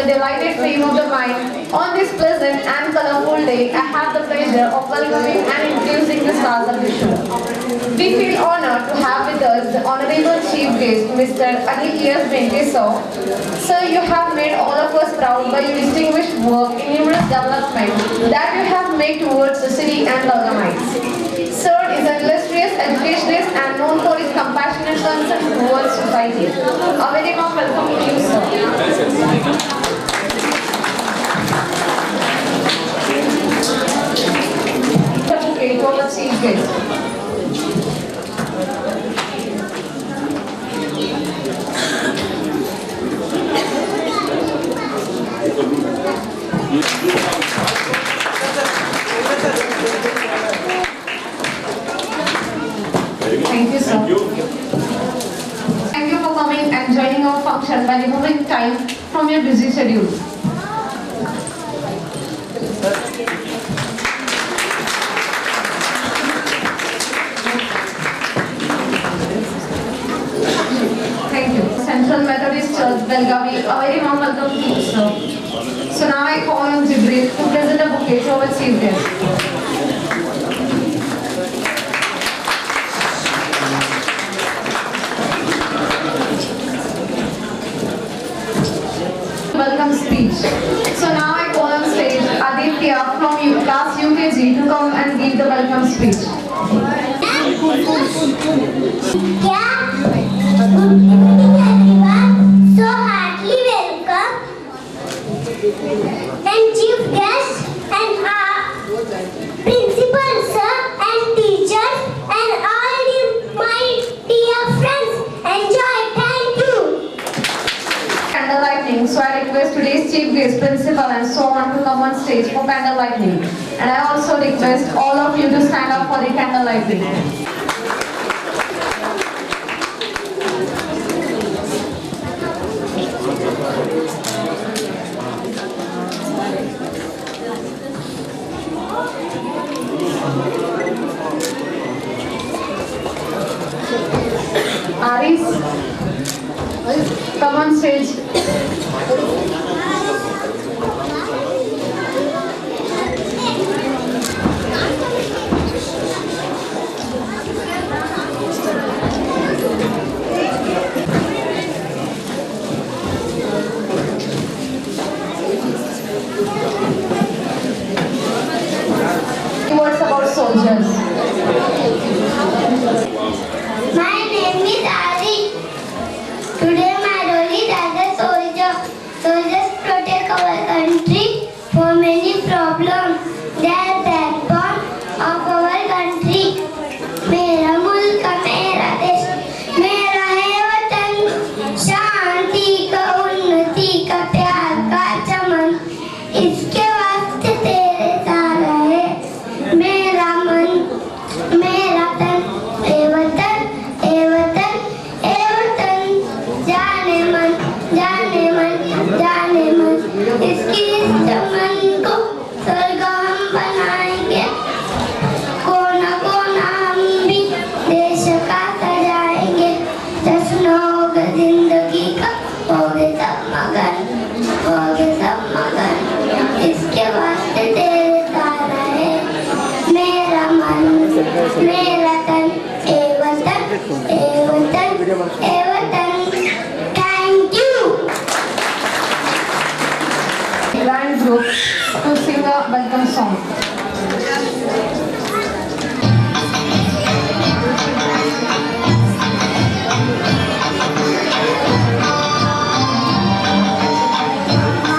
delighted frame of the mind. On this pleasant and colorful day, I have the pleasure of welcoming and introducing the stars of the show. We feel honored to have with us the Honorable Chief Guest, Mr. Anil Venkatesaw. Sir, you have made all of us proud by your distinguished work in numerous developments that you have made towards the city and Lagamites. Sir is an illustrious educationist and known for his compassionate concern towards society. A very warm welcome to you, sir. Okay, to our chief guest. Thank you, sir. Thank you for coming and joining our function by removing time from your busy schedule. Thank you. Central Methodist Church, Belgavi, a very warm welcome to you, sir. So now I call on Jibril to present a bouquet to our chief guest. Welcome speech. So now I call on stage Aditya from class UKG to come and give the welcome speech. Everyone, so heartily welcome and chief guests and our principal sir and teachers and all my dear friends. Enjoy. Thank you. Candle lighting. So I request today's chief guest, principal and so on to come on stage for candle lighting. And I also request all of you to stand up for the candle lighting. Aris, come on stage. Words about soldiers. My name is Ari. Today my role is as a soldier. Soldiers protect our country from many problems. They are backbone of our country. मेरा मुल्क मेरा देश मेरा है वतन शांति का उन्नति का प्यार का चमन इसके वास्ते तेरे सारा है मेरा मन मेरा तन ए वतन ए वतन ए वतन जाने मन जाने मन जाने मन इसकी इस चमन को स्वर्ग हम बनाएंगे कोना कोना हम भी देश का सजाएंगे जश्न होगा जिंदगी का होगे सब मगन इसके वास्ते तेरे सारा है मेरा मन मेरा तन ए वतन ए वतन ए वतन thank you Grand group to sing a welcome song. Thank you.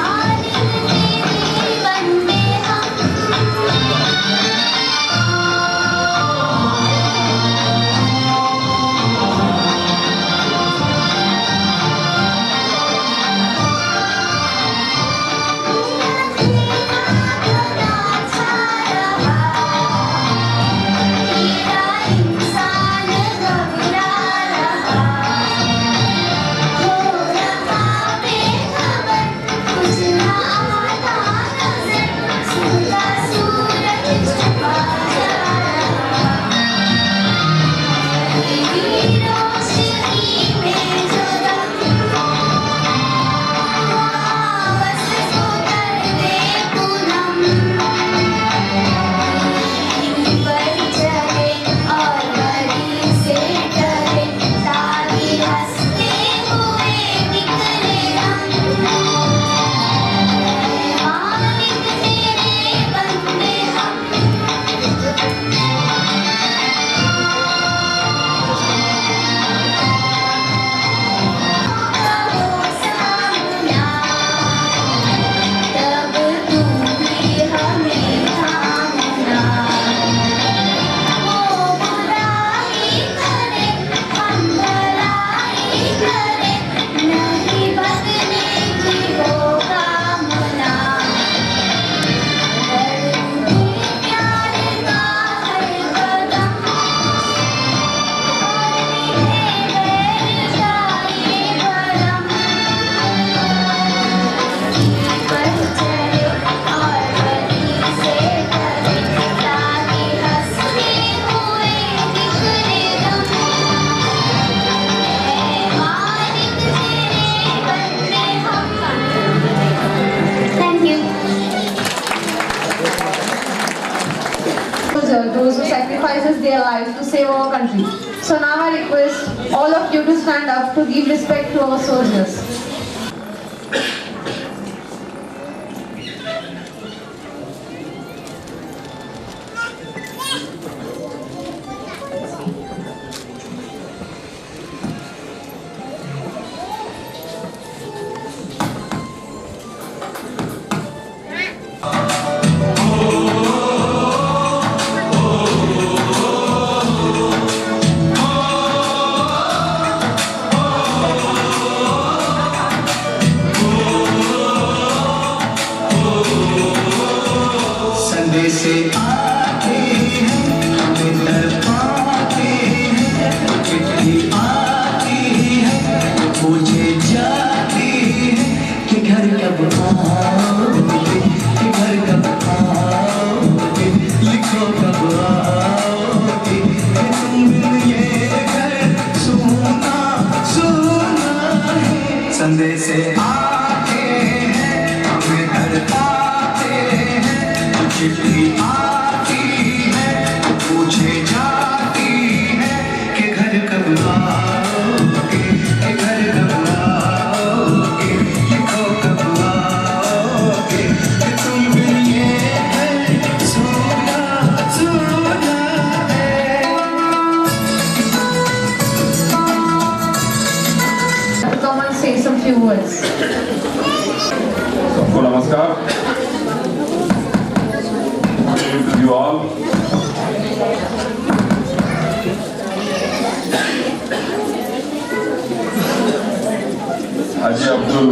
risk their lives to save our country. So now I request all of you to stand up to give respect to our soldiers. से आते हैं हमें तड़पाते हैं, चिट्ठी आती है पूछे जाती है कि घर कब आओगे, कि घर कब आओगे, लिखो कब आओगे, कि तुम बिन ये घर सुना सुना है। संदेश आते हैं हमें तड़पाते हैं, चिट्ठी आती है पूछे जाती है कि घर कब आओगे, कि घर कब आओगे, लिखो कब आओगे, कि तुम बिन ये घर सुना सुना है। Come and say some few words. सबको नमस्कार। You all. Haji Abdul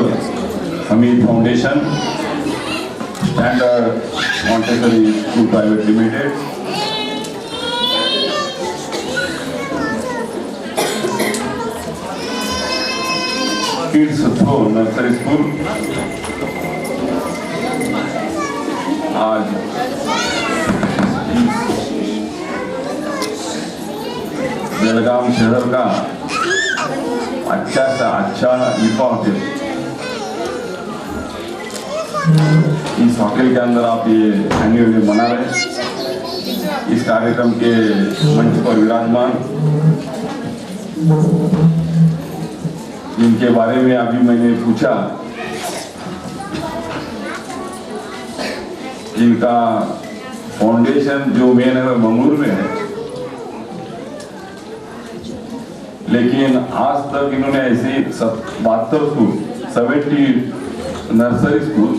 Hamid Foundation, Standard Montessori School Private Limited, Kids Throw Nursery School, आज बेलगाम शहर का अच्छा सा अच्छा ईफा होटल, इस होटल के अंदर आप ये एनुअल डे मना रहे हैं। इस कार्यक्रम के मंच पर विराजमान जिनके बारे में अभी मैंने पूछा, जिनका फाउंडेशन जो मेन है मंगलूर में है, लेकिन आज तक इन्होंने ऐसे 72 school, 70 nursery school,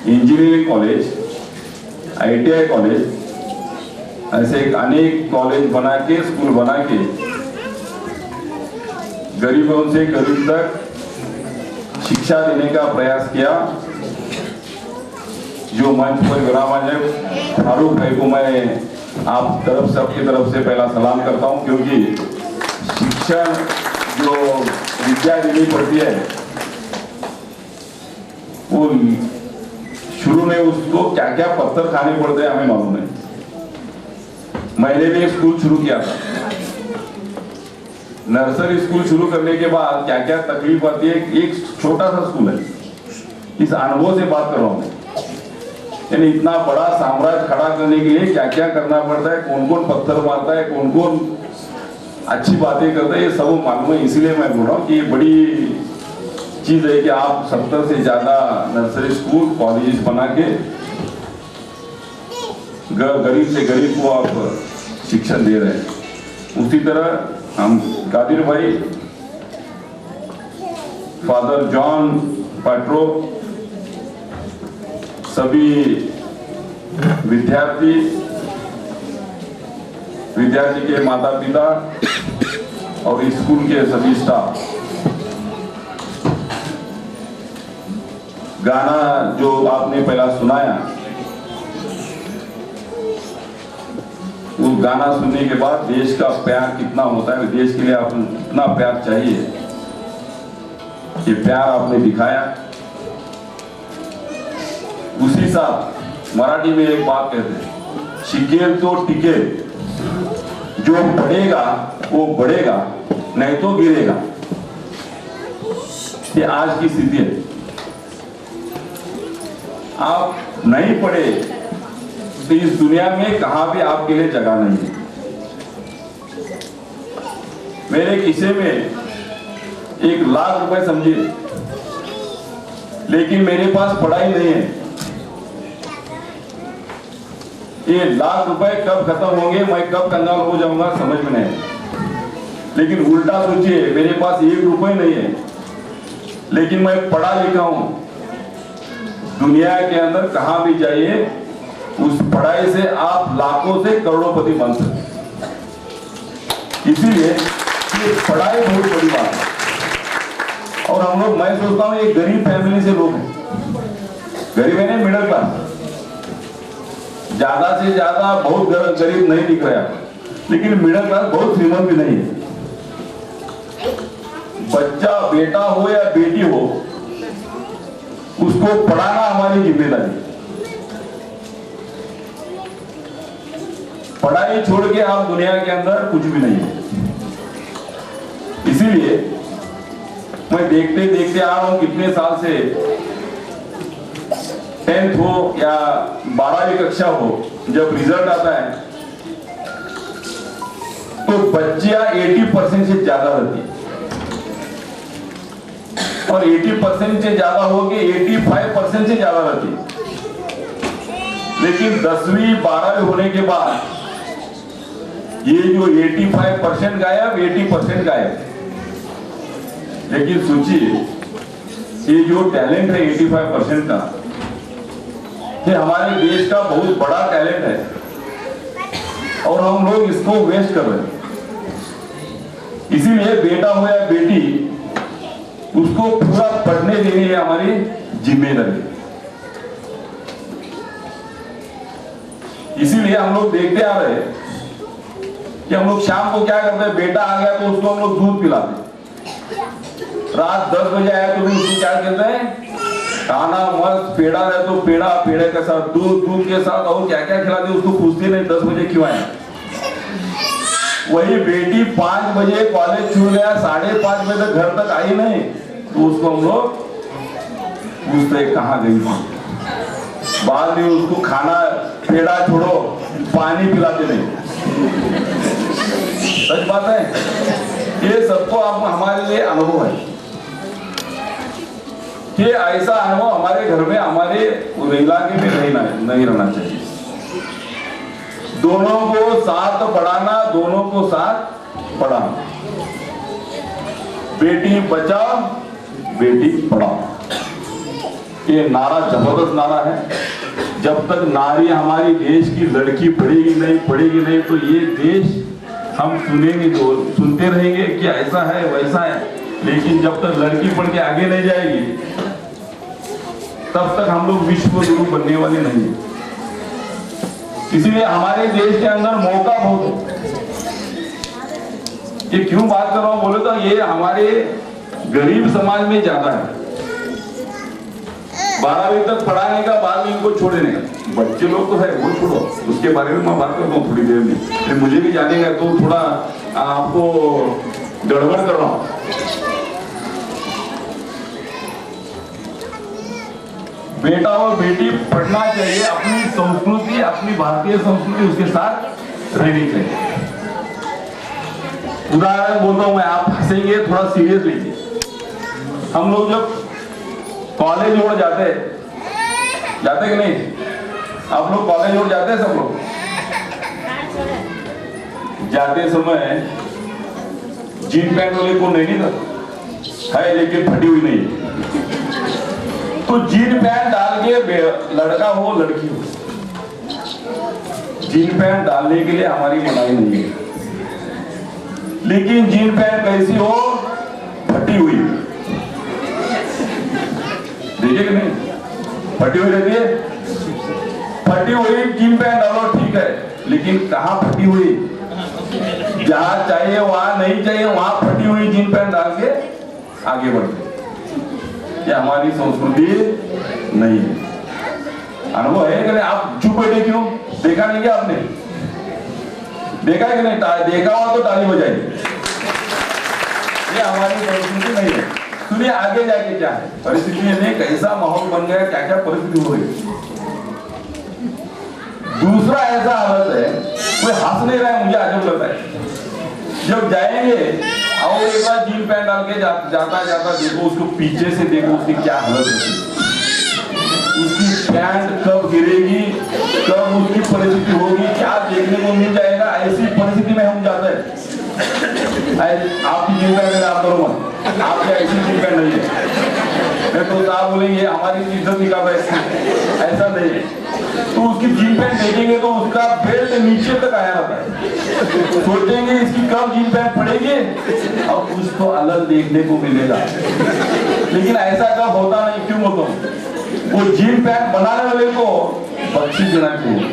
engineering college, ITI college, ऐसे अनेक कॉलेज बना के, स्कूल बना के गरीबों से गरीब तक शिक्षा देने का प्रयास किया। जो मंच पर विराजमान है फारूक भाई को मैं आप तरफ से, आपकी तरफ से पहला सलाम करता हूं, क्योंकि शिक्षा जो विद्या देनी पड़ती है वो शुरू में उसको क्या क्या पत्थर खाने पड़ते हैं हमें मालूम है। मैंने भी एक स्कूल शुरू किया था, नर्सरी स्कूल शुरू करने के बाद क्या क्या तकलीफ आती है। एक छोटा सा स्कूल है, इस अनुभव से बात कर रहा हूं मैं, यानी इतना बड़ा साम्राज्य खड़ा करने के लिए क्या क्या करना पड़ता है, कौन कौन पत्थर मारता है, कौन कौन अच्छी बातें करते हैं, ये सब मालूम है। इसीलिए मैं बोल रहा हूँ कि ये बड़ी चीज है कि आप 70 से ज्यादा नर्सरी स्कूल कॉलेजेस बना के गरीब से गरीब को आप शिक्षण दे रहे हैं। उसी तरह हम कादिर भाई, फादर जॉन पैट्रो, सभी विद्यार्थी के माता पिता और स्कूल के सभी स्टाफ, गाना जो आपने पहला सुनाया, वो गाना सुनने के बाद देश का प्यार कितना होता है, देश के लिए आप कितना प्यार चाहिए, ये प्यार आपने दिखाया। उसी साथ मराठी में एक बात कहते हैं, शिकेल तो टिकेल, जो पढ़ेगा वो बढ़ेगा, नहीं तो गिरेगा। ये आज की स्थिति है। आप नहीं पढ़े तो इस दुनिया में कहां भी आपके लिए जगह नहीं है। मेरे खिसे में 1 लाख रुपए समझिए, लेकिन मेरे पास पढ़ाई नहीं है। ये लाख रुपए कब खत्म होंगे, मैं कब कंगाल हो जाऊंगा समझ में नहीं। लेकिन उल्टा सोचिए, मेरे पास 1 रुपए नहीं है, लेकिन मैं पढ़ा लिखा हूं। दुनिया के अंदर कहां भी जाइए, उस पढ़ाई से आप लाखों से करोड़ोंपति बन सकते। इसीलिए ये पढ़ाई बहुत बड़ी बात है। और हम लोग, मैं सोचता हूं, ये गरीब फैमिली से लोग हैं। गरीब है ना, मिडिल क्लास। ज्यादा से ज्यादा बहुत गरीब नहीं दिख रहे आप, लेकिन मिडिल क्लास बहुत श्रीमंत भी नहीं है। बच्चा बेटा हो या बेटी हो, उसको पढ़ाना हमारी जिम्मेदारी। पढ़ाई छोड़ के आप दुनिया के अंदर कुछ भी नहीं है। इसीलिए मैं देखते देखते आ रहा हूं, कितने साल से 10th हो या 12वीं कक्षा हो, जब रिजल्ट आता है तो बच्चियां 80% से ज्यादा रहती है, और 80% से ज्यादा होगी 85% से ज्यादा रहती है। लेकिन 10वीं 12वीं होने के बाद ये जो 85% गायब, 80% गायब। लेकिन सोचिए, ये जो टैलेंट है 85% का, ये हमारे देश का बहुत बड़ा टैलेंट है, और हम लोग इसको वेस्ट कर रहे हैं। इसीलिए बेटा हो या बेटी, उसको पूरा पढ़ने देनी है हमारी जिम्मेदारी। इसीलिए हम लोग देखते आ रहे हैं कि हम लोग शाम को क्या करते हैं, बेटा आ गया तो उसको हम लोग दूध पिलाते। रात 10 बजे आया तो भी उसको क्या कहते हैं, खाना मस्त, पेड़ा है तो पेड़ा, पेड़े के साथ दूध, दूध के साथ और क्या क्या खिलाते, उसको पूछते नहीं 10 बजे क्यों आए। वही बेटी 5 बजे कॉलेज छूट गया, 5:30 बजे तक घर तक आई नहीं, तो उसको हम लोग पूछते कहाँ गई थी। बाद में उसको खाना, पेड़ा छोड़ो, पानी पिलाते नहीं। सच बात है, ये सबको आप हमारे लिए अनुभव है कि ऐसा अनुभव हमारे घर में, हमारे इलाके में नहीं रहना चाहिए। दोनों को साथ पढ़ाना, दोनों को साथ पढ़ाना। बेटी बचाओ, बेटी पढ़ाओ, ये नारा जबरदस्त नारा है। जब तक नारी हमारी देश की लड़की पढ़ेगी नहीं तो ये देश हम सुनते रहेंगे कि ऐसा है वैसा है। लेकिन जब तक लड़की पढ़ के आगे नहीं जाएगी, तब तक हम लोग विश्व गुरु बनने वाले नहीं है। इसीलिए हमारे देश के अंदर मौका बहुत है। ये क्यों बात कर रहा हूं बोले तो, ये हमारे गरीब समाज में ज्यादा है। 12वीं तक पढ़ाने का, बाद में इनको छोड़ देने का। बच्चे लोग तो है, वो छोड़ो, उसके बारे में मैं बात करता हूँ थोड़ी देर में। मुझे भी जानेगा तो थोड़ा आपको गड़बड़ कर रहा हूं। बेटा और बेटी पढ़ना चाहिए, अपनी संस्कृति, अपनी भारतीय संस्कृति उसके साथ रहनी चाहिए। उदाहरण बोलता हूं मैं, आप हंसेंगे, थोड़ा सीरियस लीजिए। हम लोग जब कॉलेज ओर जाते कि नहीं, आप लोग कॉलेज ओर जाते हैं, सब लोग जाते समय जीन पैंट वाले को नहीं था है, लेकिन फटी हुई नहीं। तो जीन पैंट डाल के, लड़का हो लड़की हो, जीन पैंट डालने के लिए हमारी मनाही नहीं है। लेकिन जीन पैंट कैसी हो, फटी हुई, देखिए कि नहीं, फटी हुई रहती है। फटी हुई जीन पैंट डालो ठीक है, लेकिन कहां फटी हुई, जहां चाहिए वहां नहीं चाहिए, वहां फटी हुई जीन पैंट डाल के आगे बढ़ते। ये हमारी संस्कृति नहीं है। अनुभव है कि नहीं? आप चुप बैठे क्यों? देखा नहीं क्या आपने? देखा है कि नहीं? देखा हुआ तो ताली बजाइए। ये हमारी संस्कृति नहीं है। सुनिए आगे जाके क्या है परिस्थिति में, कैसा माहौल बन गया, क्या क्या परिस्थिति हो गई। दूसरा ऐसा हालत है, कोई हंस नहीं रहा है, मुझे अजब लगता है। जब जाएंगे और एक बार जीन पैंट डाल के जाता देखो उसको पीछे से, देखो उसकी क्या हालत होती है, उसकी पैंट कब गिरेगी, कब उसकी परिस्थिति होगी, क्या देखने को मिल जाएगा। ऐसी परिस्थिति में हम जाते हैं। आपकी जीन पैंट आप करो मत, आपकी ऐसी जीन पैंट नहीं है, तो साहब बोलेंगे हमारी इज्जत निकाल रहे हैं, ऐसा नहीं है। तो उसकी जीन पैंट देखेंगे तो उसका बेल्ट नीचे तक आया रहता है, सोचेंगे इसकी कब जीन पैंट पड़ेगी और कुछ तो अलग देखने को मिलेगा। लेकिन ऐसा कब होता नहीं, क्यों होता? वो जीन पैंट बनाने वाले को बख्शी देना चाहिए,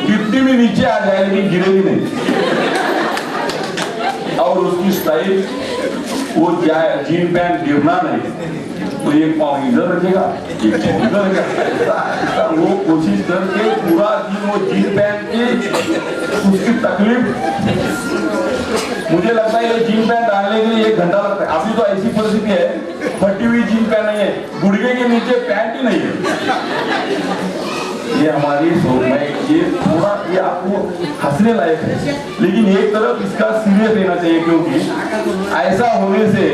कितनी भी नीचे आ जाए लेकिन गिरेगी नहीं। और उसकी स्टाइल, वो जीन पैंट गिरना नहीं, तो एक पाँव इधर रखेगा, एक पाँव इधर रखेगा, ऐसा वो कोशिश करके पूरा दिन वो जीन पैंट की उसकी तकलीफ। मुझे लगता है ये जीन पैंट डालने के लिए 1 घंटा लगता है। अभी तो ऐसी परिस्थिति है, फटी हुई जीन पैंट नहीं है, गुड़गे के नीचे पैंट ही नहीं है। ये हमारी सोच में, ये थोड़ा ये आपको हंसने लायक है, लेकिन एक तरफ इसका सीरियस लेना चाहिए, क्योंकि ऐसा होने से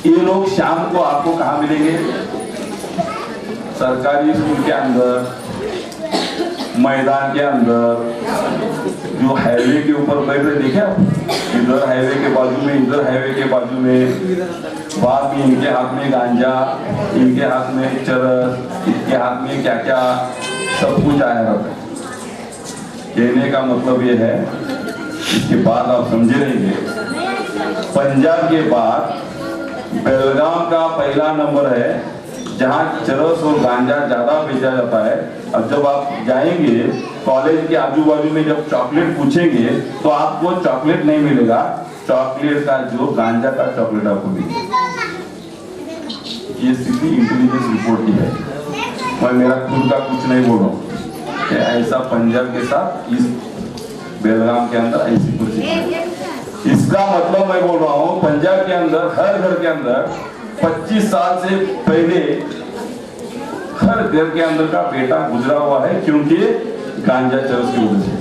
ये लोग शाम को आपको कहाँ मिलेंगे? सरकारी स्कूल के अंदर, मैदान के अंदर, जो हाईवे के ऊपर बैठ रहे, देखे आप, इधर हाईवे के बाजू में, इधर हाईवे के बाजू में, बाद में इनके हाथ में गांजा, इनके हाथ में चरस, इनके हाथ में क्या क्या सब कुछ आया रहता है। कहने का मतलब ये है, इसके बाद आप समझे रहेंगे, पंजाब के बाद बेलगाम का पहला नंबर है जहां चरस और गांजा ज्यादा बेचा जाता है। अब जब आप जाएंगे कॉलेज के आजू बाजू में, जब चॉकलेट पूछेंगे तो आपको चॉकलेट नहीं मिलेगा, चॉकलेट का जो गांजा का चॉकलेट आपको मिलेगा। ये सीधी इंटेलिजेंस रिपोर्ट की है, मैं मेरा खुद का कुछ नहीं बोल रहा हूँ। ऐसा पंजाब के साथ इस बेलगाम के अंदर ऐसी परिस्थिति। इसका मतलब मैं बोल रहा हूँ, पंजाब के अंदर हर घर के अंदर 25 साल से पहले हर घर के अंदर का बेटा गुजरा हुआ है, क्योंकि गांजा चरस की वजह से।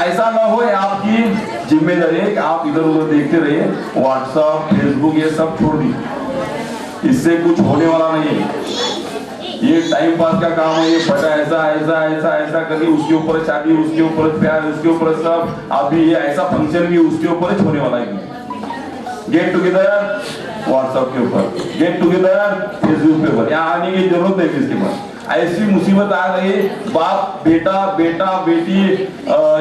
ऐसा ना हो, आपकी जिम्मेदारी है कि आप इधर उधर देखते रहिए, व्हाट्सएप, फेसबुक ये सब छोड़ दी, इससे कुछ होने वाला नहीं है। ये टाइम पास का काम है, ये बटा ऐसा ऐसा ऐसा ऐसा करके उसके ऊपर शादी, उसके ऊपर प्यार, उसके ऊपर सब, अभी ये ऐसा फंक्शन भी उसके ऊपर ही होने वाला है। गेट टुगेदर व्हाट्सएप के ऊपर, गेट टुगेदर फेसबुक पे, यहाँ आने की जरूरत नहीं इसके पास। ऐसी मुसीबत आ गई, बाप बेटा, बेटा बेटी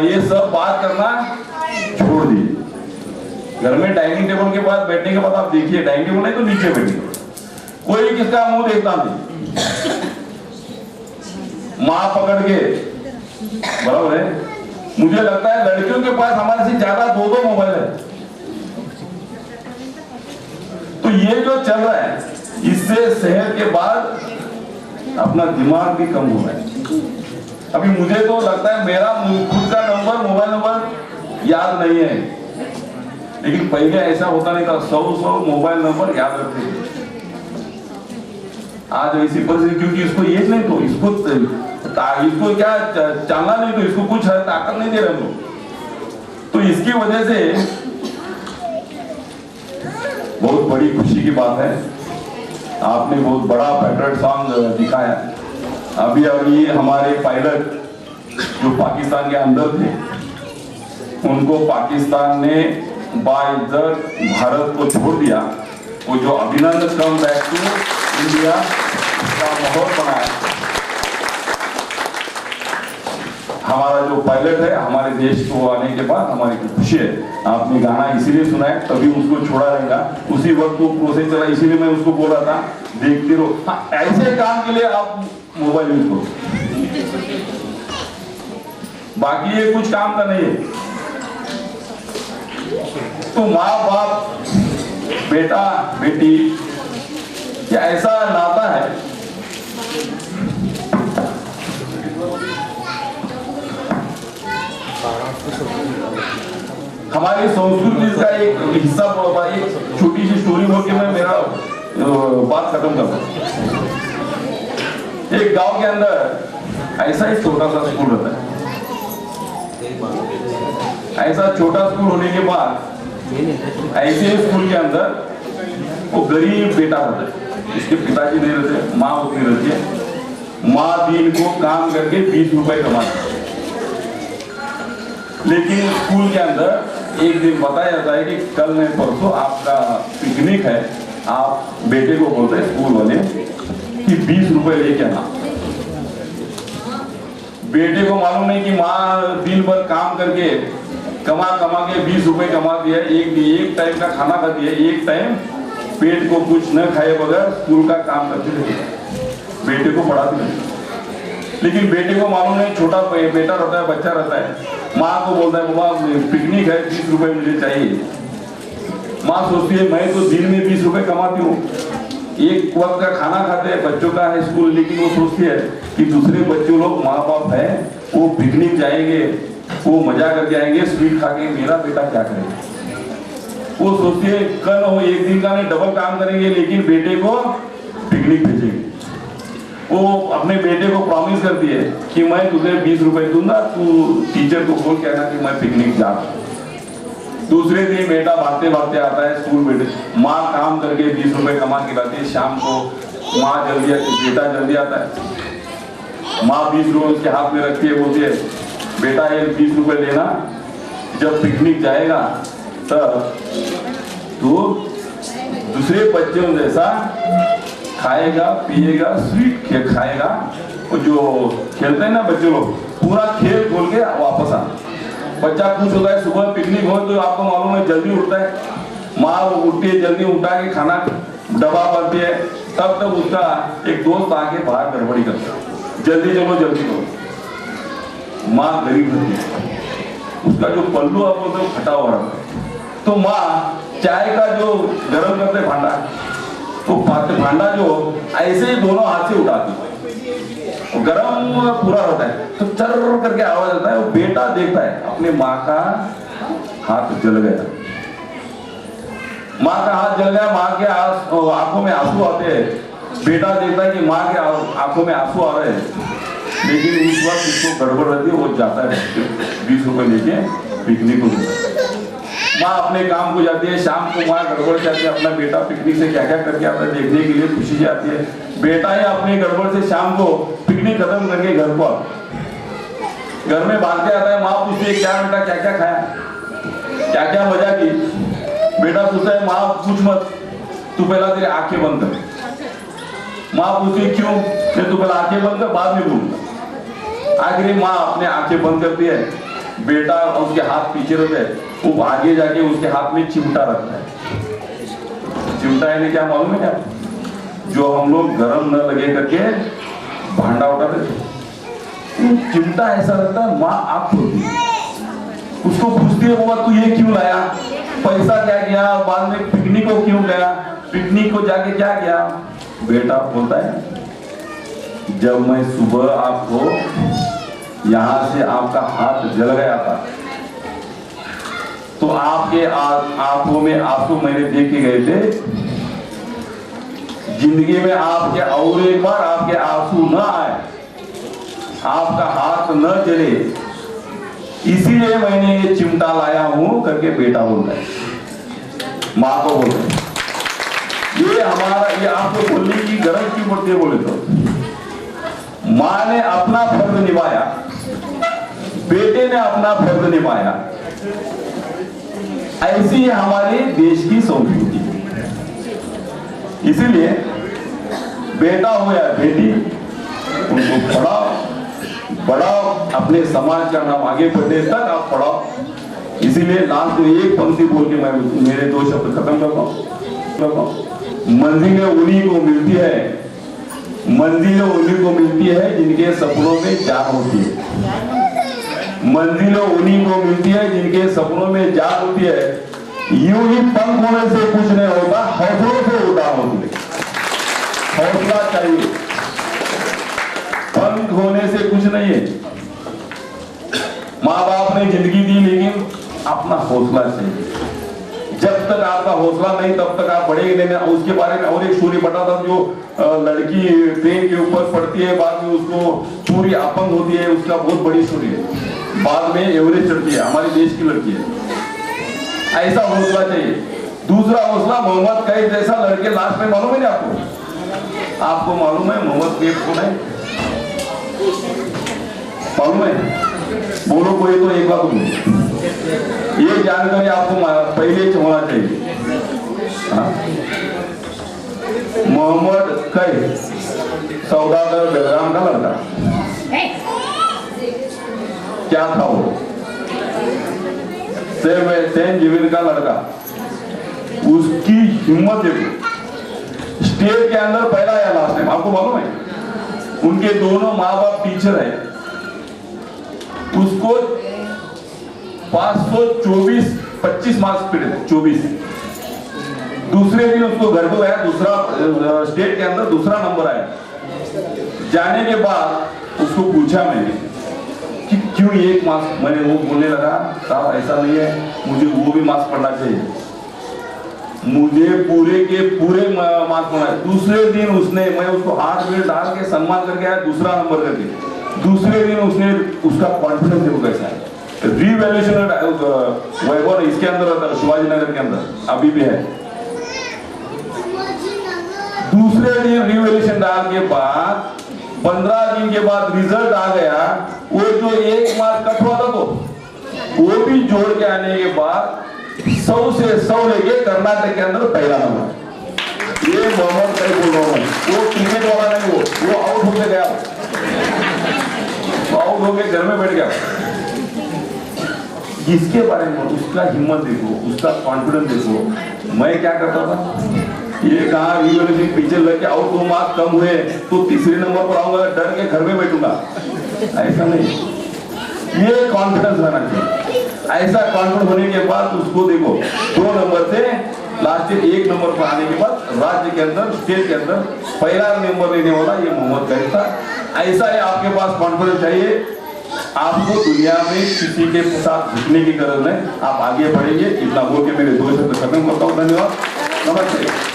ये सब बात करना छोड़ दिए। घर में डाइनिंग टेबल के पास बैठने के बाद आप देखिए, डाइनिंग टेबल नहीं तो नीचे बैठिए, कोई किसका मुंह देखता नहीं, माँ पकड़ के, बराबर है। मुझे लगता है लड़कियों के पास हमारे से ज्यादा 2-2 मोबाइल है। तो ये जो चल रहा है, इससे सेहत के बाद अपना दिमाग भी कम हो रहा है। अभी मुझे तो लगता है मेरा खुद का नंबर, मोबाइल नंबर याद नहीं है, लेकिन पहले ऐसा होता नहीं था, 100 मोबाइल नंबर याद रखते थे। आज ऐसी परिस्थिति, क्योंकि इसको ये नहीं, तो इसको क्या चालना नहीं, तो इसको कुछ ताकत नहीं दे रहे हम लोग। तो इसकी वजह से बहुत बड़ी खुशी की बात है, आपने बहुत बड़ा पैट्रियट सॉन्ग दिखाया। अभी हमारे पायलट जो पाकिस्तान के अंदर थे, उनको पाकिस्तान ने बाइज्जत भारत को छोड़ दिया। वो जो अभिनंदन कम बैक टू इंडिया का माहौल बनाया। हमारा जो पायलट है, हमारे देश को आने के बाद हमारी खुशी है। आपने गाना इसीलिए सुना है, तभी उसको छोड़ा रहेगा। उसी वक्त वो प्रोसेस चला, इसीलिए मैं उसको बोल रहा था देखते रहो। हाँ, ऐसे काम के लिए आप मोबाइल यूज करो, बाकी ये कुछ काम का नहीं है। तो माँ बाप, बेटा बेटी, क्या ऐसा नाता है। हमारी संस्कृति का एक हिस्सा, एक छोटी सी स्टोरी बोल के मैं मेरा बात खत्म करता हूं। एक गांव के अंदर ऐसा ही छोटा सा स्कूल रहता है। ऐसा छोटा स्कूल होने के बाद ऐसे स्कूल के अंदर वो गरीब बेटा होता है, इसके पिताजी नहीं रहते, माँ होती रहती है। माँ दिन को काम करके 20 रुपए कमाती है। लेकिन स्कूल के अंदर एक दिन बताया जाता है कि कल नहीं परसों आपका पिकनिक है, आप बेटे को बोलते हैं स्कूल वाले कि 20 रुपए लेके आना। बेटे को मालूम नहीं कि माँ दिन भर काम करके कमा के 20 रुपए कमाती है, एक टाइम का खाना खाती है, एक टाइम पेट को कुछ न खाए बगैर स्कूल का काम करती रहती है, बेटे को पढ़ाती रहती है। लेकिन बेटे को मालूम नहीं, छोटा बेटा रहता है, बच्चा रहता है, माँ को बोलता है बाबा पिकनिक है, 20 रुपए मुझे चाहिए। माँ सोचती है मैं तो दिन में 20 रुपए कमाती हूँ, एक वक्त का खाना खाते हैं, बच्चों का है स्कूल, लेकिन वो सोचती है कि दूसरे बच्चों लोग माँ बाप है वो पिकनिक जाएंगे, वो मजा करके आएंगे, स्वीट खा के, मेरा बेटा क्या करेगा। वो सोचती है कल वो एक दिन का नहीं डबल काम करेंगे, लेकिन बेटे को पिकनिक भेजेंगे। वो अपने बेटे को प्रॉमिस करती है कि मैं तुझे 20 रुपए दूंगा, तू टीचर को बोल कहना कि मैं पिकनिक जा रहा हूं। दूसरे दिन बेटा भागते भागते आता है स्कूल, माँ काम करके 20 रुपए कमा के लाती है। शाम को माँ जल्दी आती, बेटा जल्दी आता है। माँ 20 रुपए उसके हाथ में रखती है, बोलती है बेटा ये 20 रुपए लेना, जब पिकनिक जाएगा तब तो दूसरे बच्चों जैसा खाएगा पिएगा, स्वीट खाएगा, और जो खेलते हैं ना बच्चे लोग, पूरा खेल खोल के वापस आना। बच्चा खुश होता है, सुबह पिकनिक हो तो आपको मालूम है जल्दी उठता है, माँ उठती है, जल्दी उठा के खाना डब्बा भरती है, तब तक उसका एक दोस्त आके बाहर गड़बड़ी करता है, जल्दी चलो जल्दी करो। माँ गरीब होती है, उसका जो पल्लू आप बोलते हो फटा हुआ रहता है, तो माँ चाय का जो गर्म करते भांडा, तो भांडा जो ऐसे ही दोनों हाथ से उठाती है, गरम पूरा रहता है, तो चर करके आवाज आता है। वो बेटा देखता है अपने माँ का हाथ जल गया, माँ का हाथ जल गया, माँ के आंखों में आंसू आते हैं। बेटा देखता है कि माँ के आंखों में आंसू आ रहे हैं, लेकिन उस वक्त उसको गड़बड़ रहती है, वो जाता है 20 रुपए लेके पिकनिक को देता है। माँ अपने काम को जाती है, शाम को माँ गड़बड़ से आती है, अपना बेटा पिकनिक से क्या क्या करके आता है देखने के लिए खुशी से आती है। बेटा ही अपने गड़बड़ से शाम को पिकनिक खत्म करके घर को घर में भागते आता है। माँ पूछती है क्या बेटा क्या क्या खाया, क्या क्या मजा की। बेटा पूछता है माँ पूछ मत, तू पहला तेरी आंखें बंद कर। माँ पूछती है क्यों, तू पहला आंखें बंद कर, बाद में बोलूंगा। आखिर माँ अपने आंखें बंद करती है, बेटा उसके हाथ पीछे रहते हैं, वो आगे जाके उसके हाथ में चिमटा रखता है। चिमटा यानी क्या मालूम है क्या, जो हम लोग गरम न लगे करके भांडा उठाते थे, चिमटा ऐसा लगता है। माँ आँख खोलती है, उसको पूछती है बाबा तू ये क्यों लाया, पैसा क्या किया, बाद में पिकनिक को क्यों गया, पिकनिक को जाके क्या किया। बेटा बोलता है जब मैं सुबह आपको यहां से आपका हाथ जल गया था, तो आपके आंखों में आंसू मैंने देख के गए थे। जिंदगी में आपके और एक बार आपके आंसू न आए, आपका हाथ न जले, इसीलिए मैंने ये चिमटा लाया हूं करके बेटा बोलता है, माँ को बोलता है। ये हमारा, ये आपको बोलने की गरज क्यों पड़ती है बोले तो, माँ ने अपना फर्ज निभाया, बेटे ने अपना फर्ज निभाया। ऐसी हमारे देश की संस्कृति। इसीलिए बेटा हो या बेटी, उनको पढ़ाओ, बढ़ाओ, अपने समाज का नाम आगे बढ़ने तक आप पढ़ाओ। इसीलिए लास्ट में एक पंक्ति बोल के मैं मेरे 2 शब्द खत्म करता हूँ। मंजिलें उन्हीं को मिलती है, मंजिलें उन्हीं को मिलती है जिनके सपनों में जान होती है। मंजिलें उन्हीं को मिलती है जिनके सपनों में जान होती है। यूं ही पंख होने से कुछ नहीं होता, हौसलों से उड़ान होती है। हौसला चाहिए, पंख होने से कुछ नहीं है। माँ बाप ने जिंदगी दी, लेकिन अपना हौसला चाहिए। जब तक आपका हौसला नहीं तब तक आप बढ़ेंगे नहीं। उसके बारे में और एक स्टोरी बता था, जो लड़की ट्रेन के ऊपर पड़ती है, बाद में उसको पूरी अपंग होती है, उसका बहुत बड़ी स्टोरी है, बाद में एवरेस्ट चढ़ती है, हमारे देश की लड़की है। ऐसा हौसला चाहिए। दूसरा हौसला मोहम्मद कैफ जैसा लड़के लास्ट में मालूम है ना आपको? आपको मालूम है मोहम्मद कैफ कौन है? मालूम है? बोलो कोई तो एक बात बोलो। ये जानकारी आपको पहले से होना चाहिए। मोहम्मद कैफ सौदागर बेलगाम का लड़का, क्या था वो? सेंट जेवियर का लड़का। उसकी हिम्मत देखो, स्टेट के अंदर पहला आया लास्ट टाइम, आपको मालूम है? उनके दोनों माँ बाप टीचर है। उसको 524-25 मार्क्स मिले थे, 24। दूसरे दिन उसको घर को आया, दूसरा स्टेट के अंदर दूसरा नंबर आया। जाने के बाद उसको पूछा मैंने कि क्यों एक मार्क्स, मैंने वो बोलने लगा साहब ऐसा नहीं है, मुझे वो भी मार्क्स पढ़ना चाहिए, मुझे पूरे के पूरे मार्क्स पढ़ना है। दूसरे दिन उसने, मैं उसको हाथ में डाल के सम्मान करके आया, दूसरा नंबर करके। दूसरे दिन उसने, उसका कॉन्फिडेंस देखो कैसा है। रिवैल्यूएशन वैभव इसके अंदर रहता है, शिवाजी नगर के अंदर अभी भी है। दूसरे दिन रिवैल्यूएशन डाल के बाद 15 दिन के बाद रिजल्ट आ गया। वो जो एक मार्क कट हुआ था तो वो भी जोड़ के आने के बाद 100 से 100 लेके कर्नाटक के अंदर पहला नंबर। ये मोहम्मद कैफ बोल रहा हूँ, वो क्रिकेट वाला नहीं, वो आउट होके गया, आउट होके घर में बैठ गया। इसके बारे में उसका हिम्मत देखो, उसका कॉन्फिडेंस देखो। मैं क्या करता था, ये कहा रिवैल्यूएशन पीछे लग के आउट 2 मार्क्स कम हुए तो तीसरे नंबर पर आऊंगा, डर के घर में बैठूंगा, ऐसा नहीं। ये कॉन्फिडेंस रहना चाहिए। ऐसा कॉन्फिडेंस होने के बाद उसको देखो 2 नंबर से लास्ट 1 नंबर पर आने के बाद राज्य के अंदर, स्टेट के अंदर पहला नंबर लेने वाला ये मोहम्मद कैफ था। ऐसा है, आपके पास कॉन्फिडेंस चाहिए। आपको दुनिया में किसी के साथ झुकने की जरूरत नहीं, आप आगे बढ़ेंगे। इतना बोल के मेरे 2 शब्द खत्म करता हूँ। धन्यवाद, नमस्ते।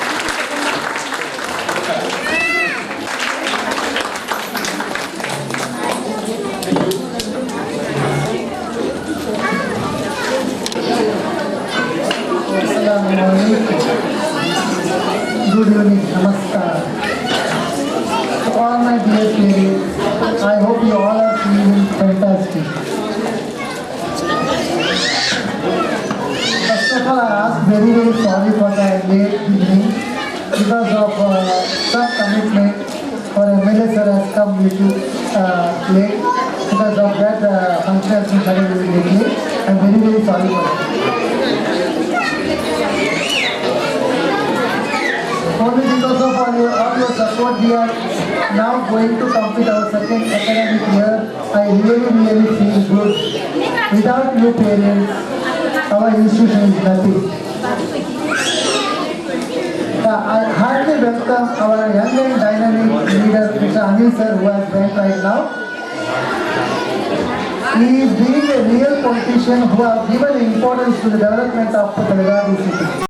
Good evening, namaskar. To all my dear parents, I hope you all are feeling fantastic. First of all, I ask very sorry for the late evening because of some commitment. Our MLA sir has come little late. Because of that, function has been started very lately. I am very sorry for that. Only because of all your support, we are now going to complete our second academic year. I really feel good. Without you parents, our institution is nothing. I heartily welcome our young and dynamic leader, Mr. Anil sir, who has joined right now. He is being a real politician who has given importance to the development of the Belagavi city.